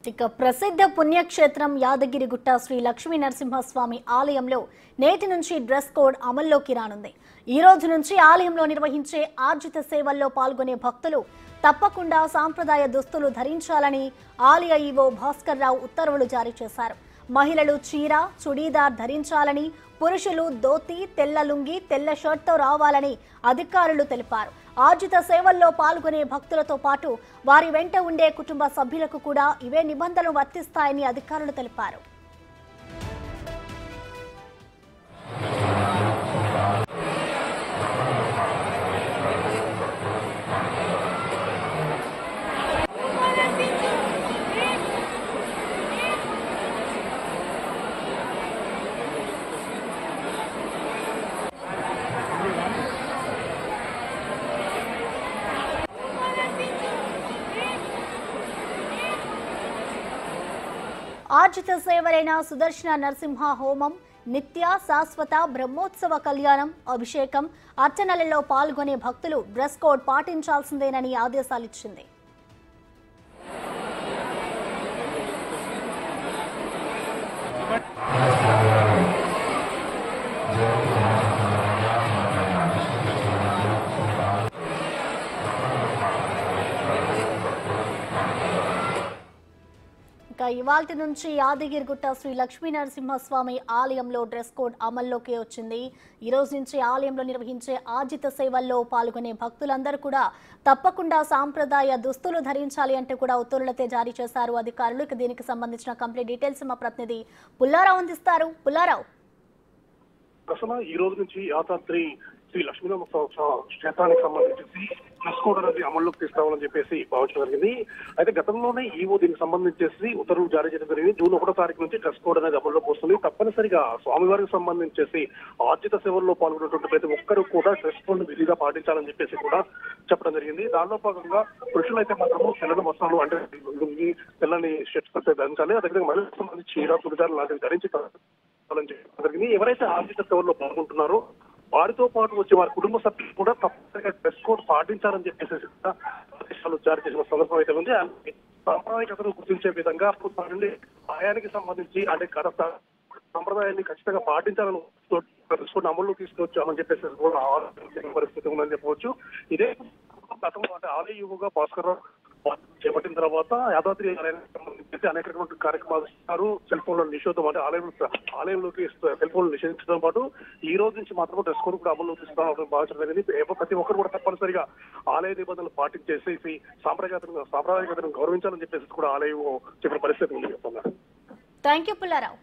ఇక ప్రసిద్ధ పుణ్యక్షేత్రం యాదగిరిగుట్ట శ్రీ లక్ష్మీ నరసింహస్వామి ఆలయంలో నేటి నుంచి డ్రెస్ కోడ్ అమల్లోకి రానుంది. ఈ రోజు నుంచి ఆలయంలో నిర్వహించే ఆర్జిత సేవల్లో పాల్గొనే భక్తులు తప్పకుండా సాంప్రదాయ దుస్తులు ధరించాలని ఆలయ ఈవో భాస్కర్ రావు ఉత్తర్వులు జారీ చేశారు. మహిళలు చీర, చుడీదార్ ధరించాలని, పురుషులు ధోతి, తెల్ల లుంగి, తెల్ల షర్ట్తో రావాలని అధికారులు తెలిపారు. ఆర్జిత సేవల్లో పాల్గొనే భక్తులతో పాటు వారి వెంట ఉండే కుటుంబ సభ్యులకు కూడా ఇవే నిబంధనలు వర్తిస్తాయని అధికారులు తెలిపారు. ఆర్జిత సేవలైన సుదర్శన నరసింహ హోమం, నిత్య శాశ్వత బ్రహ్మోత్సవ కళ్యాణం, అభిషేకం, అర్చనలలో పాల్గొనే భక్తులు డ్రెస్ కోడ్ పాటించాల్సిందేనని ఆదేశాలిచ్చింది. ఇవాల్టి నుంచి యాదగిరిగుట్ట శ్రీ లక్ష్మీ నరసింహస్వామి ఆలయంలో డ్రెస్ కోడ్ అమల్లోకి వచ్చింది. ఈ రోజు నుంచి ఆలయంలో నిర్వహించే ఆర్జిత సేవల్లో పాల్గొనే భక్తులందరూ కూడా తప్పకుండా సాంప్రదాయ దుస్తులు ధరించాలి అంటూ కూడా ఉత్తర్వులైతే జారీ చేశారు అధికారులు. ఇక దీనికి సంబంధించిన కంప్లీట్ డీటెయిల్స్ మా ప్రతినిధి పుల్లారావు అందిస్తారు. పుల్లారావు, ఈ రోజు నుంచి యాదాద్రి శ్రీ లక్ష్మీనరసింహ క్షేత్రానికి సంబంధించి డ్రెస్ కోడ్ అనేది అమల్లోకి తీసుకురావాలని చెప్పేసి భావించడం జరిగింది. అయితే గతంలోనే ఈవో దీనికి సంబంధించేసి ఉత్తర్వులు జారీ చేయడం జరిగింది. జూన్ 1వ తారీఖు నుంచి డ్రెస్ కోడ్ అనేది అమల్లోకి వస్తుంది. తప్పనిసరిగా స్వామివారికి సంబంధించేసి ఆర్జిత సేవల్లో పాల్గొనేటువంటి ప్రతి ఒక్కరూ కూడా డ్రెస్ కోడ్ విధిగా పాటించాలని చెప్పేసి కూడా చెప్పడం జరిగింది. దానిలో భాగంగా పురుషులైతే మాత్రము తెల్లని వస్త్రాలు అంటే తెల్లని షర్ట్స్ ధరించాలి. అదేవిధంగా మహిళలకు సంబంధించి చీర, చుడిదార్ లాంటివి ధరించి జరిగింది. ఎవరైతే ఆర్జిత సేవల్లో పాల్గొంటున్నారో వారితో పాటు వచ్చే వారి కుటుంబ సభ్యులు కూడా తప్పనిసరిగా డ్రెస్ కోడ్ పాటించాలని చెప్పేసి ఆదేశాలు జారీ చేసిన సందర్భం అయితే ఉంది. సాంప్రదాయకతను గుర్తించే విధంగా నుండి ఆయానికి సంబంధించి అంటే గత సంప్రదాయాన్ని ఖచ్చితంగా పాటించాలని డ్రెస్ కోడ్ అమల్లో తీసుకొచ్చామని చెప్పేసి కూడా పరిస్థితి ఉందని చెప్పవచ్చు. ఇదే గతంలో అంటే ఆలయ యువగా భాస్కర్ చేపట్టిన తర్వాత యాదాద్రి సంబంధించి అనేక రకమైన కార్యక్రమాలు ఇస్తారు. సెల్ ఫోన్ల నిషేధం అంటే ఆలయంలోకి సెల్ ఫోన్లు నిషేధించడం పాటు ఈ రోజు నుంచి మాత్రం డ్రెస్ కోడ్ కూడా అమల్లోకి ఇస్తామని భావించడం జరిగింది. ప్రతి ఒక్కరు కూడా తప్పనిసరిగా ఆలయ నిబంధనలు పాటించేసి సాంప్రదాయకతను గౌరవించాలని చెప్పేసి కూడా ఆలయం చెప్పిన పరిస్థితి ఉంది. Thank you Pullarao.